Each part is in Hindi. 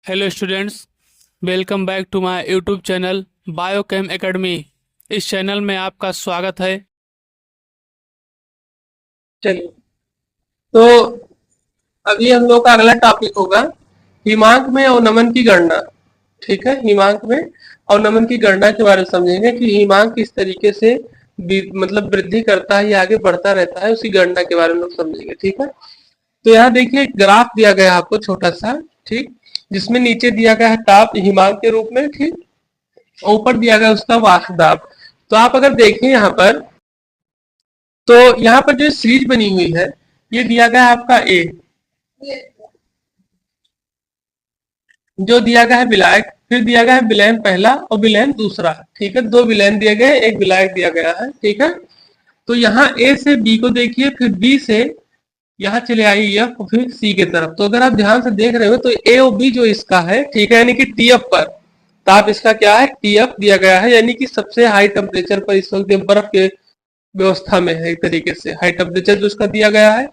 Hello students, welcome back to my YouTube channel Biochem Academy. इस चैनल में आपका स्वागत है। चलिए, तो अभी हम लोग का अगला टॉपिक होगा हिमांक में अवनमन की गणना। ठीक है, हिमांक में अवनमन की गणना के बारे में समझेंगे कि हिमांक किस तरीके से मतलब वृद्धि करता है या आगे बढ़ता रहता है, उसी गणना के बारे में लोग समझेंगे। ठीक है, तो यहाँ देखिए एक ग्राफ दिया गया है आपको छोटा सा, ठीक, जिसमें नीचे दिया गया है ताप हिमांक के रूप में, ठीक, ऊपर दिया गया है उसका वाष्प दाब। तो आप अगर देखें यहाँ पर, तो यहाँ पर जो सीरीज बनी हुई है ये दिया गया है आपका ए, जो दिया गया है विलायक, फिर दिया गया है विलयन पहला और विलयन दूसरा। ठीक है, दो विलयन दिए गए, एक विलायक दिया गया है। ठीक है, तो यहाँ ए से बी को देखिए, फिर बी से यहाँ चले आइए एफ, फिर सी की तरफ। तो अगर आप ध्यान से देख रहे हो तो ए और बी जो इसका है, ठीक है, यानी कि टीएफ पर ताप इसका क्या है, टीएफ दिया गया है, यानी कि सबसे हाई टेम्परेचर पर इस वक्त बर्फ के व्यवस्था में है। एक तरीके से हाई टेम्परेचर जो इसका दिया गया है।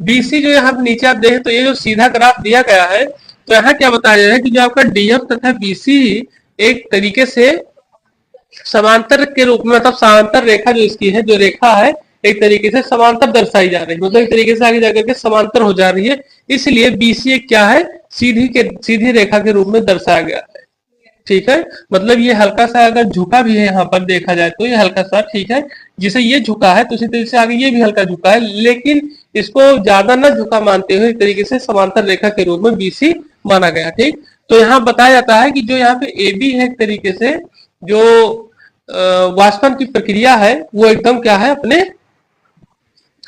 बीसी जो यहाँ नीचे आप देखें तो ये जो सीधा ग्राफ दिया गया है, तो यहाँ क्या बताया जा रहा है कि जो आपका डीएफ तथा बीसी एक तरीके से समांतर के रूप में, मतलब समांतर रेखा जो इसकी है, जो रेखा है एक तरीके से समांतर दर्शाई जा रही है, मतलब एक तरीके से आगे जाकर के समांतर हो जा रही है। इसलिए बीसी एक क्या है, सीधी रेखा के रूप में दर्शाया गया है। ठीक है, मतलब ये हल्का सा अगर झुका भी है यहाँ पर देखा जाए तो ये हल्का सा, ठीक है, जिसे ये झुका है तो उसी तरीके से आगे ये भी हल्का झुका है, लेकिन इसको ज्यादा ना झुका मानते हुए एक तरीके से समांतर रेखा के रूप में बीसी माना गया। ठीक, तो यहाँ बताया जाता है कि जो यहाँ पे ए बी है एक तरीके से जो वाष्पन की प्रक्रिया है वो एकदम क्या है, अपने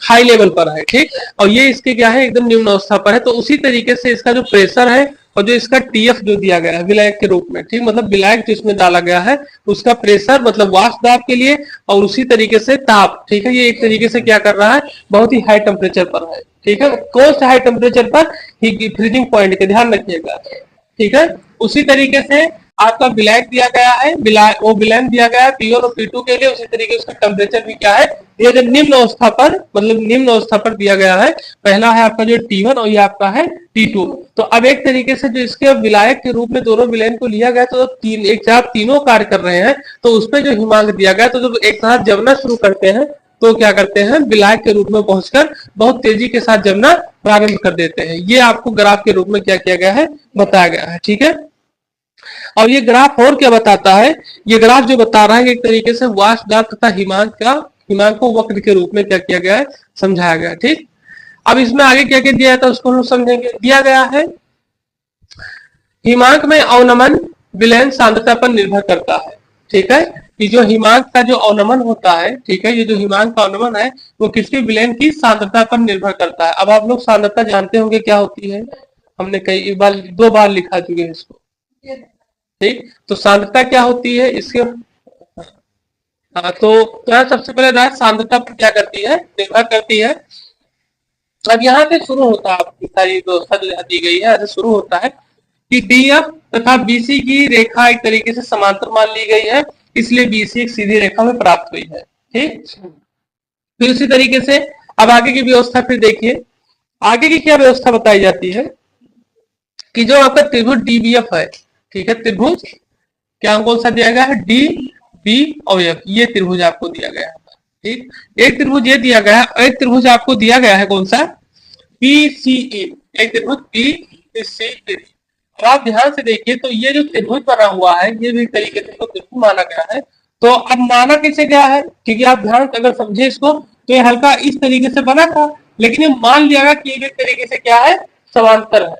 हाई लेवल पर है। ठीक, और ये इसके क्या है, एकदम निम्न अवस्था पर है। तो उसी तरीके से इसका जो प्रेशर है और जो इसका टीएफ जो दिया गया है विलायक के रूप में, ठीक, मतलब विलायक जो इसमें डाला गया है उसका प्रेशर मतलब वाष्प दाब के लिए, और उसी तरीके से ताप, ठीक है, ये एक तरीके से क्या कर रहा है, बहुत ही हाई टेम्परेचर पर है। ठीक है, कौन सा हाई टेम्परेचर पर, फ्रीजिंग पॉइंट का ध्यान रखिएगा। ठीक है, उसी तरीके से आपका विलायक दिया गया है, वो विलयन दिया गया है P1 और P2 के लिए, उसी तरीके से उसका टेम्परेचर भी क्या है, ये जो निम्न अवस्था पर, मतलब निम्न अवस्था पर दिया गया है। पहला है आपका जो T1 और ये आपका है T2। तो अब एक तरीके से जो इसके विलायक के रूप में दोनों विलयन को लिया गया, तो तीन एक साथ तीनों कार्य कर रहे हैं, तो उसमें जो हिमांक दिया गया, तो जब एक साथ जमना शुरू करते हैं तो क्या करते हैं, विलायक के रूप में पहुंचकर बहुत तेजी के साथ जमना प्रारंभ कर देते हैं। ये आपको ग्राफ के रूप में क्या किया गया है, बताया गया है। ठीक है, और ये ग्राफ और क्या बताता है, ये ग्राफ जो बता रहा है एक तरीके से वाष्प दाब तथा हिमांक को वक्र के रूप में क्या किया गया है, समझाया गया है। ठीक, अब इसमें आगे क्या क्या दिया था उसको हम समझेंगे। दिया गया है हिमांक में अवनमन विलयन सांद्रता पर निर्भर करता है। ठीक है, कि जो हिमांक का जो अवनमन होता है, ठीक है, ये जो हिमांक का अवनमन है वो किसके, विलयन की सांद्रता पर निर्भर करता है। अब आप लोग सांद्रता जानते होंगे क्या होती है, हमने कई बार, 2 बार लिखा चुके हैं इसको। ठीक, तो सांद्रता क्या होती है इसके, हाँ, तो क्या सबसे पहले रात सांद्रता पर क्या करती है, निर्भर करती है। अब यहाँ से शुरू होता है आपकी सारी व्यवस्था जो दी गई है, ऐसे शुरू होता है कि डीएफ तथा बीसी की रेखा एक तरीके से समांतर मान ली गई है, इसलिए बीसी एक सीधी रेखा में प्राप्त हुई है। ठीक, फिर उसी तरीके से अब आगे की व्यवस्था फिर देखिए, आगे की क्या व्यवस्था बताई जाती है कि जो आपका त्रिभुज डीबीएफ है, ठीक है, त्रिभुज क्या कौन सा दिया गया है, डी बी और एफ, ये त्रिभुज आपको दिया गया है। ठीक, एक त्रिभुज ये दिया गया है, एक त्रिभुज आपको दिया गया है कौन सा, पीसीई, एक त्रिभुज पीसीई। अब आप ध्यान से देखिए तो ये जो त्रिभुज बना हुआ है ये भी एक तरीके से तो त्रिभुज माना गया है। तो अब माना कैसे गया है, क्योंकि आप ध्यान से अगर समझे इसको तो ये हल्का इस तरीके से बना था, लेकिन ये मान लिया गया कि ये एक तरीके से क्या है, समांतर है।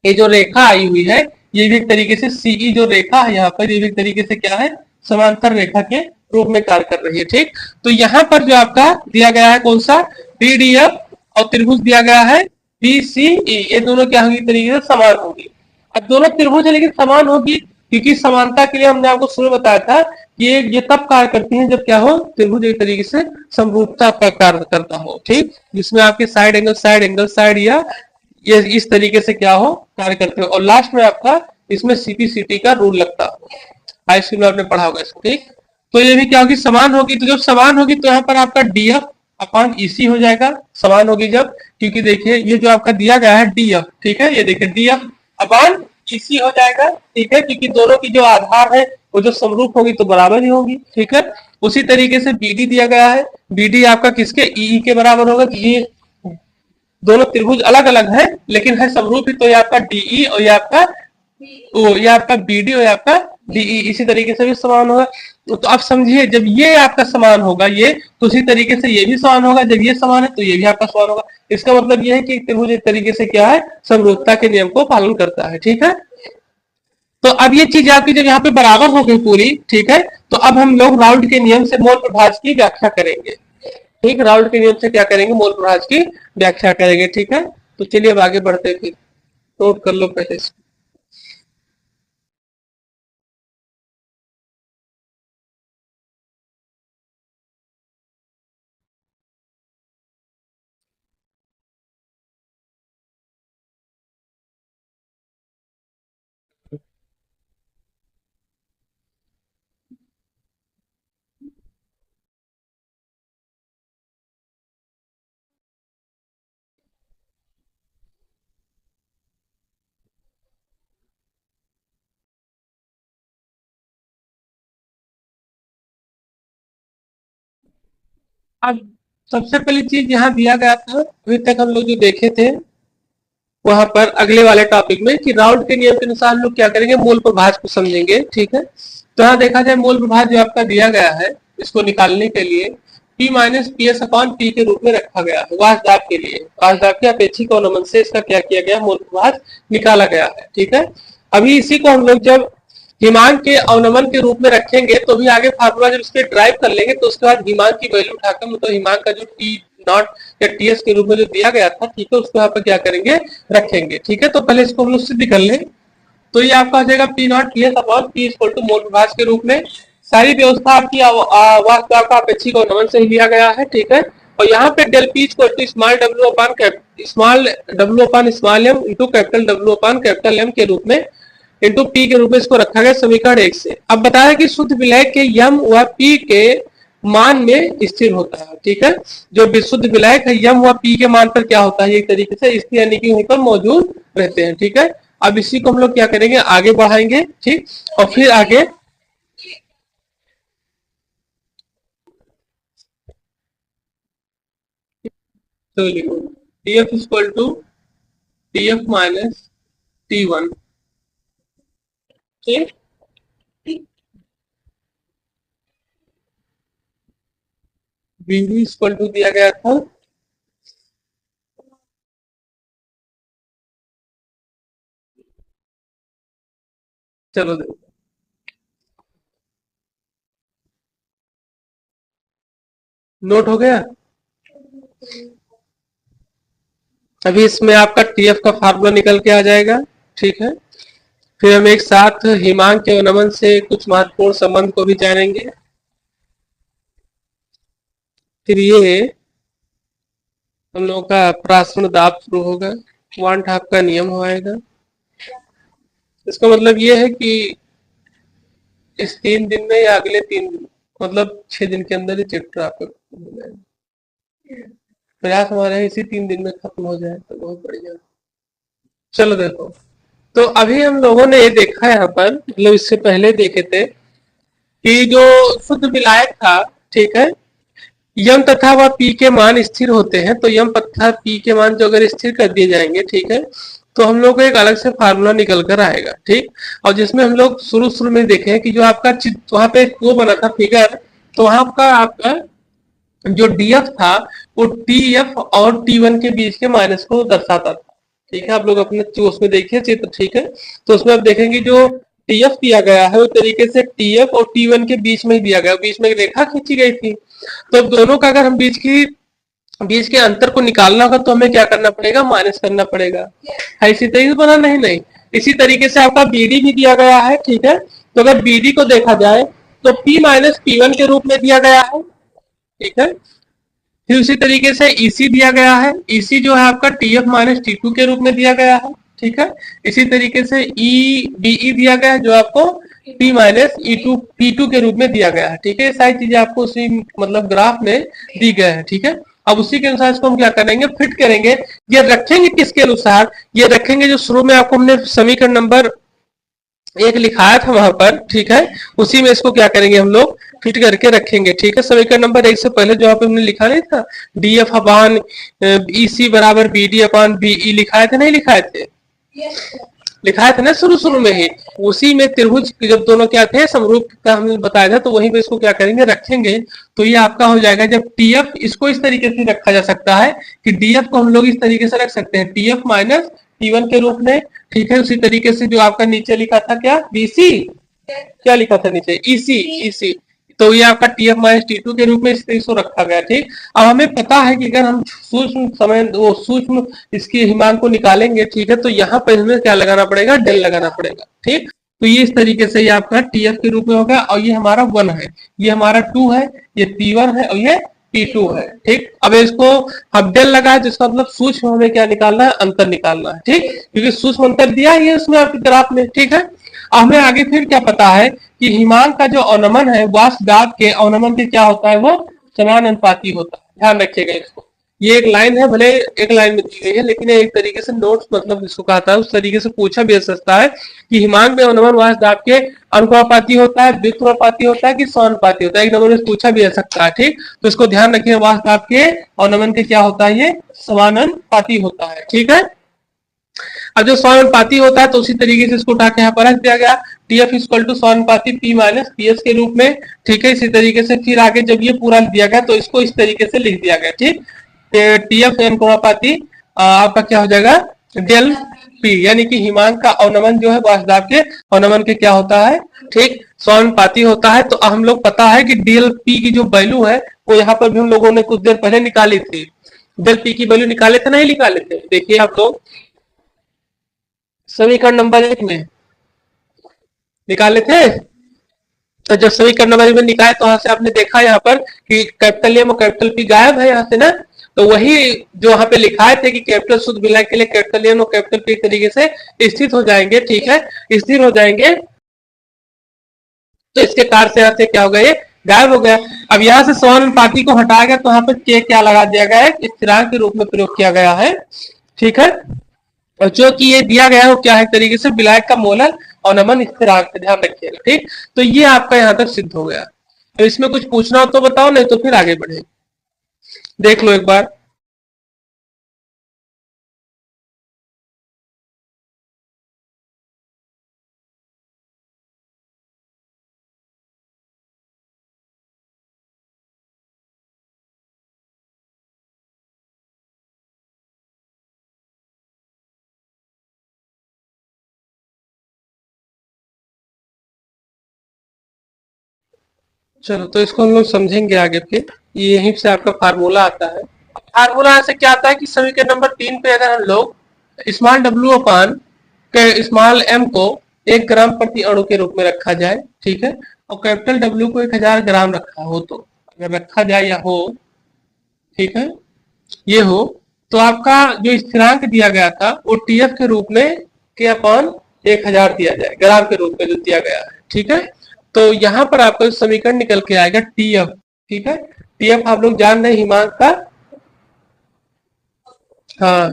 ये जो रेखा आई हुई है ये भी एक तरीके से सीई जो रेखा है यहाँ पर, ये भी एक तरीके से क्या है, समांतर रेखा के रूप में कार्य कर रही है। ठीक, तो यहाँ पर जो आपका दिया गया है कौन सा, पीडीएफ, और त्रिभुज दिया गया है बीसीई, ये दोनों क्या होगी, तरीके से समान होगी। अब दोनों त्रिभुज है लेकिन समान होगी, क्योंकि समानता के लिए हमने आपको शुरू बताया था कि ये तब कार्य करती है जब क्या हो, त्रिभुज एक तरीके से समरूपता का कार्य करता हो। ठीक, जिसमें आपके साइड या ये इस तरीके से क्या हो, कार्य करते हो, और लास्ट में आपका इसमें सीपीसीटी का रूल लगता हो, हाई स्कूल में आपने पढ़ा होगा इसको। ठीक, तो ये भी क्या होगी, समान होगी। तो जब समान होगी तो यहाँ पर आपका डीएफ अपॉन ईसी हो जाएगा, समान होगी जब, क्योंकि देखिए ये जो आपका दिया गया है डीएफ, ठीक है, ये देखिए डीएफ अपॉन इसी हो जाएगा, ठीक है, क्योंकि दोनों की जो आधार है वो जो समरूप होगी तो बराबर ही होगी, ठीक है। उसी तरीके से बीडी दिया गया है, बीडी आपका किसके ई के बराबर होगा, ये दोनों त्रिभुज अलग अलग है लेकिन है समरूप ही, तो ये आपका डीई और ये आपका ये आपका बीडी और ये आपका डीई इसी तरीके से भी समान होगा। तो आप समझिए जब ये आपका समान होगा ये, तो उसी तरीके से ये भी समान होगा, जब ये समान है तो ये भी आपका समान होगा। इसका मतलब ये है कि त्रिभुज एक तरीके से क्या है, समरूपता के नियम को पालन करता है, ठीक है। तो अब ये चीज आपकी जब यहाँ पे बराबर हो गई पूरी, ठीक है, तो अब हम लोग राउल्ट के नियम से मोल प्रभाज की व्याख्या करेंगे, ठीक। राउल्ट के नियम से क्या करेंगे, मोल प्रभाज की व्याख्या करेंगे, ठीक है। तो चलिए अब आगे बढ़ते हैं, फिर नोट कर लो पहले से। अब सबसे पहली चीज यहाँ दिया गया था, अभी तक हम लोग जो देखे थे वहां पर अगले वाले टॉपिक में, कि राउल्ट के नियम के अनुसार हम लोग क्या करेंगे, मूल प्रभाज को समझेंगे, ठीक है। तो यहाँ देखा जाए मूल प्रभाज जो आपका दिया गया है, इसको निकालने के लिए P minus P S upon P के रूप में रखा गया है वाष्पदाब के लिए। वाष्पदाब के अपेक्षिक अवनमन से इसका क्या किया गया, मूल प्रभाज निकाला गया है, ठीक है। अभी इसी को हम लोग जब हिमांक के अवनमन के रूप में रखेंगे तो भी आगे फार्मूला जब इसके ड्राइव कर लेंगे तो उसके बाद हिमांक की वैल्यू उठाकर, मतलब हिमांक का जो टी नॉट या टीएस के रूप में जो दिया गया था, ठीक है, उसको यहाँ पर क्या करेंगे, रखेंगे, ठीक है। तो पहले इसको हम लोग सिद्ध कर लें, तो ये आपका हो जाएगा P naught TS upon P equal to mole प्रभाज के रूप में। सारी व्यवस्था आपकी वास्तव का अपेक्षिक अवनमन से ही लिया गया है, ठीक है। और यहाँ पे del P equal to small W upon small M into capital W upon capital M के रूप में इंटू पी के रूप में इसको रखा गया समीकरण 1 से। अब बताया कि शुद्ध विलय के यम व पी के मान में स्थिर होता है, ठीक है। जो विशुद्ध विलायक है यम व पी के मान पर क्या होता है, एक तरीके से स्थिर यानी कि वहीं पर मौजूद रहते हैं, ठीक है। अब इसी को हम लोग क्या करेंगे, आगे बढ़ाएंगे, ठीक। और फिर आगे तो लिखो T F equal to T F minus T one, ठीक। बीवी इक्वल टू दिया गया था चलो देखो नोट हो गया। अभी इसमें आपका टीएफ का फार्मूला निकल के आ जाएगा, ठीक है। फिर हम एक साथ हिमांक के अवनमन से कुछ महत्वपूर्ण संबंध को भी जानेंगे। फिर ये हम लोगों का प्रासरण दाब शुरू होगा, वांट आपका नियम होगा। इसका मतलब ये है कि इस 3 दिन में या अगले 3 दिन, मतलब 6 दिन के अंदर ही चैप्टर आपका खत्म हो जाएगा। प्रयास हमारा है इसी 3 दिन में खत्म हो जाए तो बहुत बढ़िया। चलो देखो, तो अभी हम लोगों ने ये देखा यहाँ पर, मतलब इससे पहले देखे थे कि जो शुद्ध विलायक था, ठीक है, यम तथा वह पी के मान स्थिर होते हैं। तो यम तथा पी के मान जो अगर स्थिर कर दिए जाएंगे, ठीक है, तो हम लोग को एक अलग से फार्मूला निकल कर आएगा, ठीक। और जिसमें हम लोग शुरू में देखे कि जो आपका वहां पे वो बना था फिगर, तो वहां का आपका जो डीएफ था वो टीएफ और टी1 के बीच के माइनस को दर्शाता था, ठीक है। आप लोग अपने उसमें देखिए चित्र, ठीक है। तो उसमें आप देखेंगे जो टीएफ दिया गया है वो तरीके से टीएफ और टी1 के बीच में ही दिया गया, बीच में एक रेखा खींची गई थी। तो दोनों का अगर हम बीच के अंतर को निकालना होगा तो हमें क्या करना पड़ेगा, माइनस करना पड़ेगा। है इसी तरीके से बना, नहीं इसी तरीके से आपका बीडी भी दिया गया है, ठीक है। तो अगर बीडी को देखा जाए तो पी माइनस पी1 के रूप में दिया गया है, ठीक है। फिर उसी तरीके से ईसी दिया गया है, ईसी जो है आपका टीएफ माइनस टी2 के रूप में दिया गया है, ठीक है। इसी तरीके से ई बीई दिया गया है जो आपको पी माइनस पी2 के रूप में दिया गया है, ठीक है। सारी चीजें आपको उसी मतलब ग्राफ में दी गई है, ठीक है। अब उसी के अनुसार इसको हम क्या करेंगे, फिट करेंगे। ये रखेंगे किसके अनुसार, ये रखेंगे जो शुरू में आपको हमने समीकरण नंबर एक लिखाया था वहां पर, ठीक है, उसी में इसको क्या करेंगे हम लोग फिट करके रखेंगे। ठीक है, समीकरण नंबर एक से पहले जो आप हमने लिखा नहीं था, डी एफ अपान ई सी बराबर बी डी अपान बी ई, लिखाए थे नहीं लिखाए थे, लिखाए थे ना शुरू शुरू में ही। उसी में त्रिभुज जब दोनों क्या थे समरूप का हमने बताया था, तो वहीं पे इसको क्या करेंगे रखेंगे। तो ये आपका हो जाएगा जब टी एफ, इसको इस तरीके से रखा जा सकता है कि डी एफ को हम लोग इस तरीके से रख सकते हैं, T F minus T one के रूप में। ठीक है, उसी तरीके से जो आपका नीचे लिखा था क्या, बीसी, क्या लिखा था नीचे, ईसी, ईसी, तो ये आपका T F minus T two के रूप में इसको रखा गया। ठीक, अब हमें पता है कि अगर हम सूक्ष्म समय वो सूक्ष्म इसकी हिमांक को निकालेंगे, ठीक है, तो यहाँ पर हमें क्या लगाना पड़ेगा, डेल लगाना पड़ेगा। ठीक, तो ये इस तरीके से ये आपका टी एफ के रूप में होगा, और ये हमारा 1 है, ये हमारा 2 है, ये P1 है, और ये P2 है। ठीक, अब इसको अब डेल लगा है, तो इसका मतलब सूक्ष्म हमें क्या निकालना है, अंतर निकालना है। ठीक, क्योंकि सूक्ष्म अंतर दिया ही है उसमें आपकी ग्राफ में। ठीक है, हमें आगे फिर क्या पता है कि हिमांक का जो अवनमन है वाष्प दाब के अवनमन के क्या होता है, वो समानुपाती होता है। ध्यान रखिएगा इसको, ये एक लाइन है, भले एक लाइन में दी गई है, लेकिन एक तरीके से नोट्स मतलब जिसको कहता है उस तरीके से पूछा भी जा सकता है कि हिमांक में अवनमन वाष्प दाब के अनुपाती होता है, व्युत्क्रमानुपाती होता है कि समानुपाती होता है, एक नंबर में पूछा भी जा सकता है। ठीक, तो इसको ध्यान रखिए, वाष्प दाब के अवनमन के क्या होता है, ये समानुपाती होता है। ठीक है, अब जो समानुपाती होता है तो उसी तरीके से इसको उठा के यहाँ पर रख दिया गया, टी एफ इक्वल टू समानुपाती पी माइनस पी एस के रूप में। ठीक है, इसी तरीके से फिर आगे जब ये पूरा दिया गया तो इसको इस तरीके से लिख दिया गया। ठीक, टी एफ अनुपाती आपका क्या हो जाएगा, डेल पी, यानी कि हिमांक का अवनमन जो है वाष्प दाब के अवनमन के क्या होता है, ठीक, समानुपाती होता है। तो हम लोग पता है कि डेल पी की जो वैल्यू है वो यहाँ पर भी हम लोगों ने कुछ देर पहले निकाली थी, डेल पी की वैल्यू निकाले थे नहीं निकाले थे, देखिए आप लोग समीकरण नंबर एक में निकाले थे। तो जब समीकरण नंबर एक में निकाले तो वहां से आपने देखा यहाँ पर कि कैपिटल एम और कैपिटल पी गायब है यहाँ से ना, तो वही जो वहां पे लिखाए थे कि कैपिटल शुद्ध विलय के लिए कैपिटल एम और कैपिटल पी तरीके से स्थित हो जाएंगे। ठीक है, स्थिर हो जाएंगे, तो इसके कार से यहाँ से क्या हो गया, ये गायब हो गया। अब यहाँ से समानुपाती को हटाया गया तो यहाँ पर के क्या लगा दिया गया है, स्थिरांक के रूप में प्रयोग किया गया है। ठीक है, और जो कि ये दिया गया है वो क्या है, तरीके से विलायक का मोलर और नमन स्थिरांक, ध्यान रखिएगा। ठीक, तो ये आपका यहाँ तक सिद्ध हो गया। तो इसमें कुछ पूछना हो तो बताओ, नहीं तो फिर आगे बढ़े, देख लो एक बार। चलो तो इसको हम लोग समझेंगे आगे फिर, ये यहीं से आपका फार्मूला आता है। फार्मूला से क्या आता है कि समीकरण नंबर 3 पे अगर हम लोग स्मॉल डब्ल्यू अपान के स्मॉल एम को 1 ग्राम प्रति अणु के रूप में रखा जाए, ठीक है, और कैपिटल डब्ल्यू को 1000 ग्राम रखा हो, तो अगर रखा जाए या हो, ठीक है, ये हो, तो आपका जो स्थिरांक दिया गया था वो टीएफ के रूप में के अपॉन 1000 दिया जाए, ग्राम के रूप में जो दिया गया है। ठीक है, तो यहाँ पर आपका समीकरण निकल के आएगा टीएफ। ठीक है, टीएफ आप लोग जान रहे हैं हिमांक का, हाँ,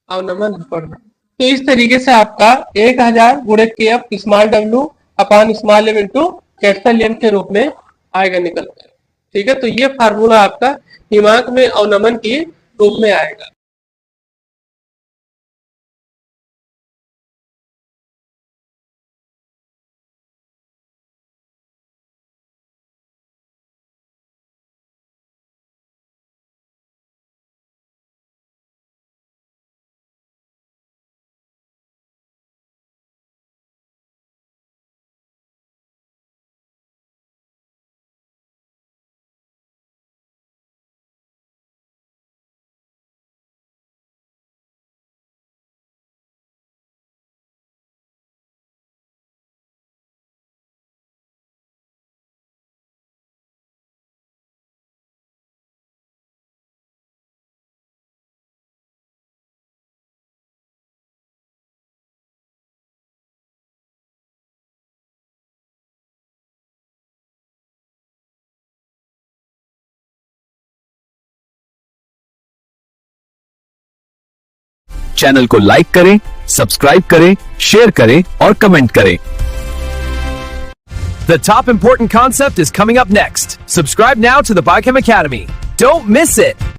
अवनमन पढ़ना। तो इस तरीके से आपका 1000 गुणे के F small W upon small M into capital M के रूप में आएगा निकल कर। ठीक है, तो ये फार्मूला आपका हिमांक में अवनमन के रूप में आएगा। चैनल को लाइक करें, सब्सक्राइब करें, शेयर करें और कमेंट करें। The top important concept is coming up next. Subscribe now to the Biochem Academy. Don't miss it.